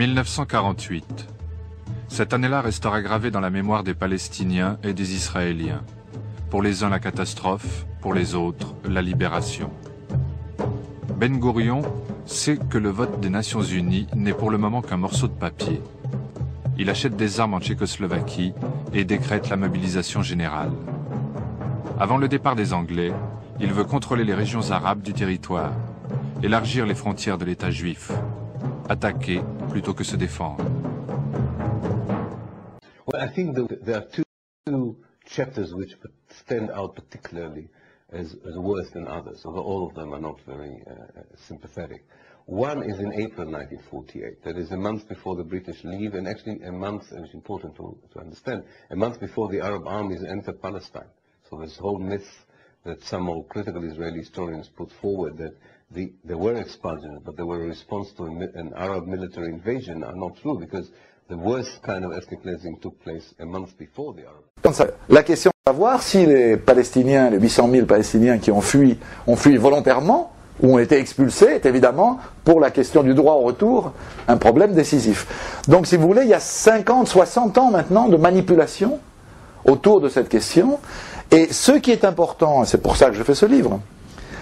1948. Cette année-là restera gravée dans la mémoire des Palestiniens et des Israéliens. Pour les uns la catastrophe, pour les autres la libération. Ben Gourion sait que le vote des Nations Unies n'est pour le moment qu'un morceau de papier. Il achète des armes en Tchécoslovaquie et décrète la mobilisation générale. Avant le départ des Anglais, il veut contrôler les régions arabes du territoire, élargir les frontières de l'État juif, attaquer plutôt que se défendre. Well, I think there are two chapters which stand out particularly as worse than others, although all of them are not very sympathetic. One is in April 1948. That is a month before the British leave, and actually a month, and it's important to understand, a month before the Arab armies enter Palestine. So this whole myth that some more critical Israeli historians put forward that there were expulsions, but they were a response to an Arab military invasion are not true, because the worst kind of ethnic cleansing took place a month before the Arab. La question de savoir si les Palestiniens, les 800 000 Palestiniens qui ont fui volontairement ou ont été expulsés, est évidemment, pour la question du droit au retour, un problème décisif. Donc, si vous voulez, il y a 50, 60 ans maintenant de manipulation autour de cette question. Et ce qui est important, et c'est pour ça que je fais ce livre,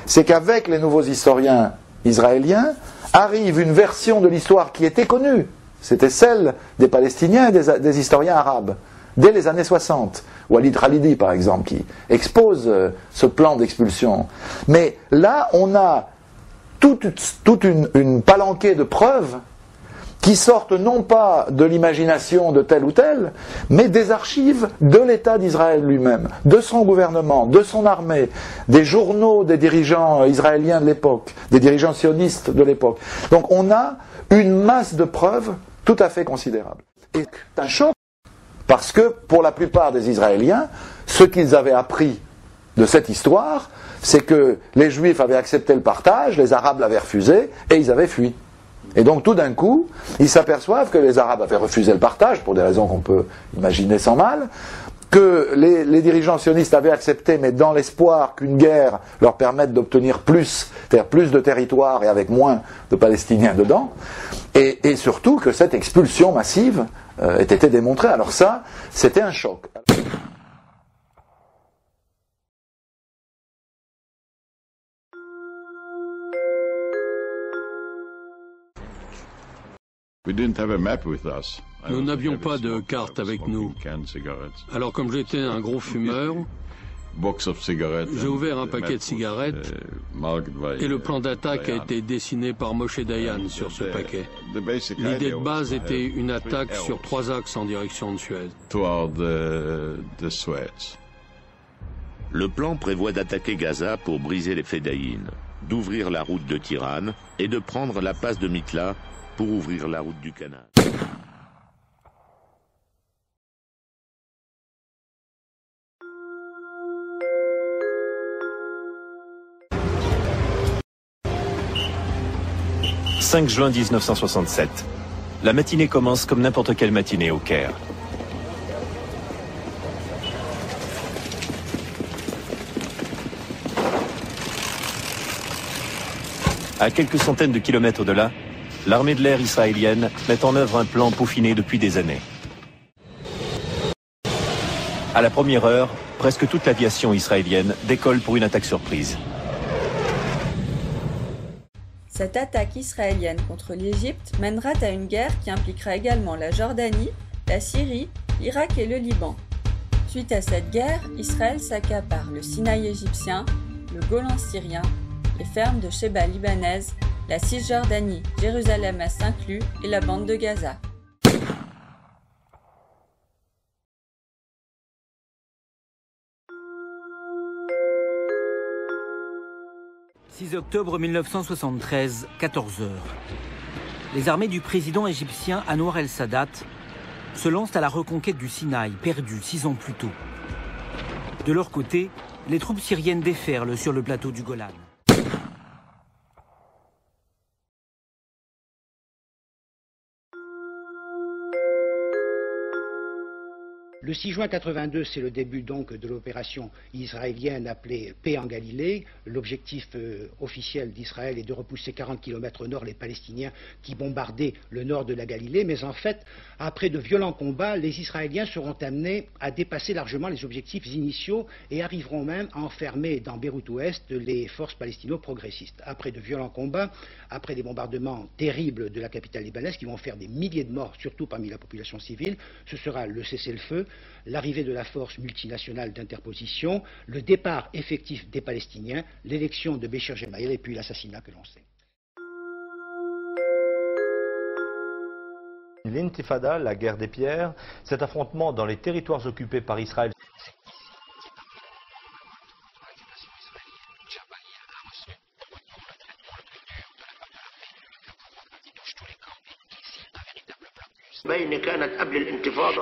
c'est qu'avec les nouveaux historiens israéliens, arrive une version de l'histoire qui était connue. C'était celle des Palestiniens et des historiens arabes, dès les années 60. Walid Khalidi, par exemple, qui expose ce plan d'expulsion. Mais là, on a toute une palanquée de preuves qui sortent non pas de l'imagination de tel ou tel, mais des archives de l'État d'Israël lui-même, de son gouvernement, de son armée, des journaux des dirigeants israéliens de l'époque, des dirigeants sionistes de l'époque. Donc on a une masse de preuves tout à fait considérable. Et c'est un choc, parce que pour la plupart des Israéliens, ce qu'ils avaient appris de cette histoire, c'est que les Juifs avaient accepté le partage, les Arabes l'avaient refusé, et ils avaient fui. Et donc tout d'un coup, ils s'aperçoivent que les Arabes avaient refusé le partage, pour des raisons qu'on peut imaginer sans mal, que les dirigeants sionistes avaient accepté, mais dans l'espoir qu'une guerre leur permette d'obtenir plus, c'est-à-dire plus de territoire et avec moins de Palestiniens dedans, et surtout que cette expulsion massive ait été démontrée. Alors ça, c'était un choc. Nous n'avions pas de carte avec nous. Alors comme j'étais un gros fumeur, j'ai ouvert un paquet de cigarettes et le plan d'attaque a été dessiné par Moshe Dayan sur ce paquet. L'idée de base était une attaque sur 3 axes en direction de Suez. Le plan prévoit d'attaquer Gaza pour briser les Fedayines, d'ouvrir la route de Tiran et de prendre la passe de Mitla pour ouvrir la route du Canal. « 5 juin 1967. La matinée commence comme n'importe quelle matinée au Caire. À quelques centaines de kilomètres de là, l'armée de l'air israélienne met en œuvre un plan peaufiné depuis des années. À la première heure, presque toute l'aviation israélienne décolle pour une attaque surprise. Cette attaque israélienne contre l'Égypte mènera à une guerre qui impliquera également la Jordanie, la Syrie, l'Irak et le Liban. Suite à cette guerre, Israël s'accapare le Sinaï égyptien, le Golan syrien, les fermes de Sheba libanaise, la Cisjordanie, Jérusalem-Est inclus et la bande de Gaza. « 6 octobre 1973, 14 heures. Les armées du président égyptien Anwar el-Sadat se lancent à la reconquête du Sinaï, perdu 6 ans plus tôt. De leur côté, les troupes syriennes déferlent sur le plateau du Golan. Le 6 juin 82, c'est le début donc de l'opération israélienne appelée Paix en Galilée. L'objectif officiel d'Israël est de repousser 40 km au nord les Palestiniens qui bombardaient le nord de la Galilée. Mais en fait, après de violents combats, les Israéliens seront amenés à dépasser largement les objectifs initiaux et arriveront même à enfermer dans Beyrouth-Ouest les forces palestino-progressistes. Après de violents combats, après des bombardements terribles de la capitale libanaise qui vont faire des milliers de morts, surtout parmi la population civile, ce sera le cessez-le-feu, l'arrivée de la force multinationale d'interposition, le départ effectif des Palestiniens, l'élection de Béchir Gemayel et puis l'assassinat que l'on sait. L'intifada, la guerre des pierres, cet affrontement dans les territoires occupés par Israël.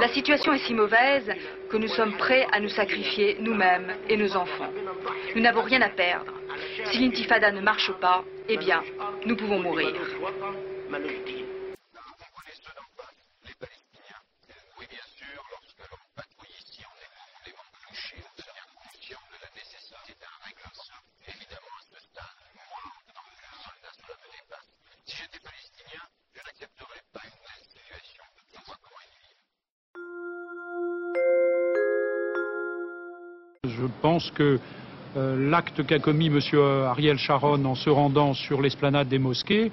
La situation est si mauvaise que nous sommes prêts à nous sacrifier nous-mêmes et nos enfants. Nous n'avons rien à perdre. Si l'intifada ne marche pas, eh bien, nous pouvons mourir. Je pense que l'acte qu'a commis M. Ariel Sharon en se rendant sur l'esplanade des mosquées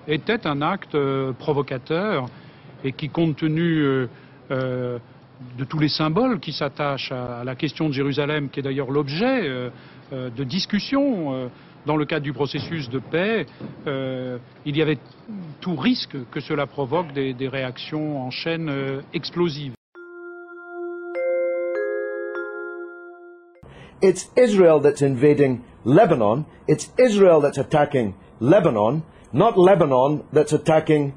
était un acte provocateur et qui, compte tenu de tous les symboles qui s'attachent à la question de Jérusalem, qui est d'ailleurs l'objet de discussions dans le cadre du processus de paix, il y avait tout risque que cela provoque des réactions en chaîne explosives. It's Israel that's invading Lebanon. It's Israel that's attacking Lebanon, not Lebanon that's attacking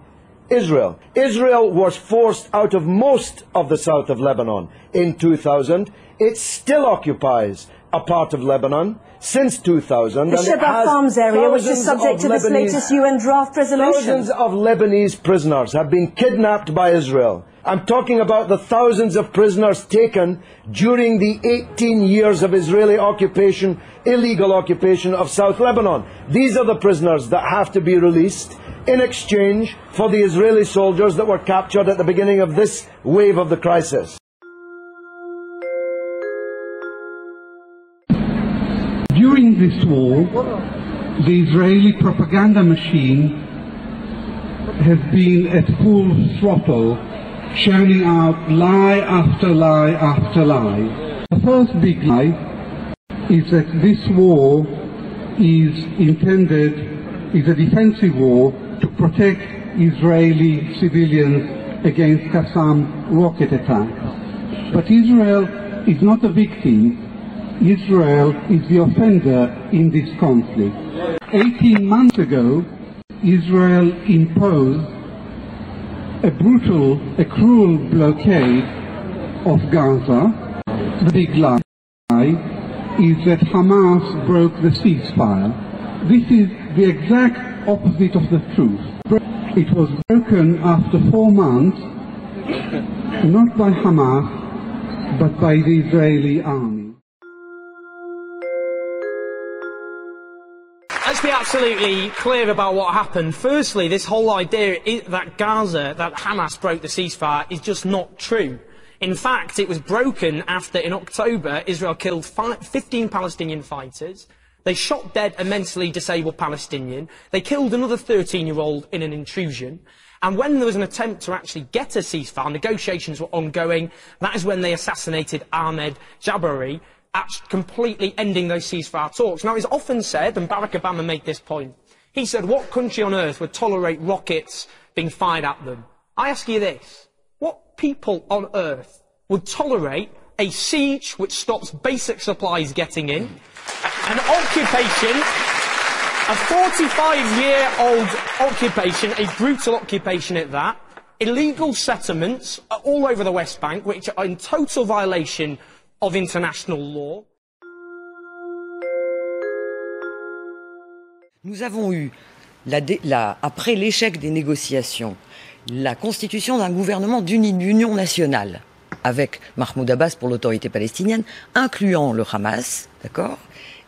Israel. Israel was forced out of most of the south of Lebanon in 2000. It still occupies a part of Lebanon since 2000. The Shebaa Farms area, which is subject to this latest UN draft resolution. Thousands of Lebanese prisoners have been kidnapped by Israel. I'm talking about the thousands of prisoners taken during the 18 years of Israeli occupation, illegal occupation of South Lebanon. These are the prisoners that have to be released in exchange for the Israeli soldiers that were captured at the beginning of this wave of the crisis. During this war, the Israeli propaganda machine has been at full throttle, churning out lie after lie after lie. The first big lie is that this war is a defensive war to protect Israeli civilians against Qassam rocket attacks. But Israel is not the victim. Israel is the offender in this conflict. 18 months ago, Israel imposed a cruel blockade of Gaza. The big lie is that Hamas broke the ceasefire. This is the exact opposite of the truth. It was broken after 4 months, not by Hamas, but by the Israeli army. Let's be absolutely clear about what happened. Firstly, this whole idea that that Hamas broke the ceasefire is just not true. In fact, it was broken after, in October, Israel killed 15 Palestinian fighters. They shot dead a mentally disabled Palestinian. They killed another 13-year-old in an intrusion. And when there was an attempt to actually get a ceasefire, negotiations were ongoing. That is when they assassinated Ahmed Jabari, completely ending those ceasefire talks. Now, it's often said, and Barack Obama made this point, he said, what country on earth would tolerate rockets being fired at them? I ask you this, what people on earth would tolerate a siege which stops basic supplies getting in, an occupation, a 45-year-old occupation, a brutal occupation at that, illegal settlements all over the West Bank, which are in total violation of international law. Nous avons eu, après l'échec des négociations, la constitution d'un gouvernement d'union nationale. avec Mahmoud Abbas pour l'autorité palestinienne, incluant le Hamas, d'accord,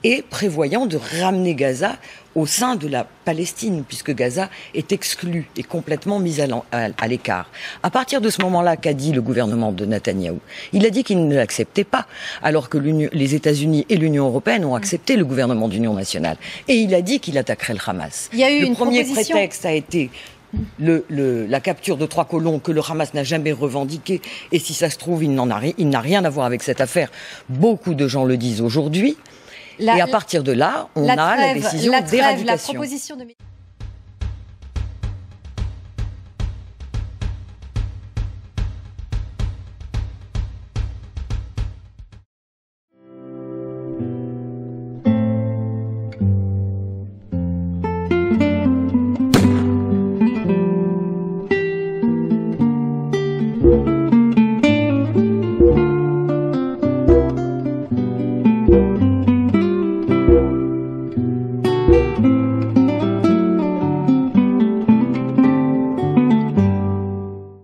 et prévoyant de ramener Gaza au sein de la Palestine, puisque Gaza est exclu et complètement mise à l'écart. À partir de ce moment-là, qu'a dit le gouvernement de Netanyahou? Il a dit qu'il ne l'acceptait pas, alors que les États-Unis et l'Union européenne ont accepté le gouvernement d'union nationale. Et il a dit qu'il attaquerait le Hamas. Il y a eu le premier prétexte a été la capture de 3 colons que le Hamas n'a jamais revendiqué, et si ça se trouve, il n'a rien à voir avec cette affaire. Beaucoup de gens le disent aujourd'hui. Et à partir de là, on a la décision d'éradication. La proposition de...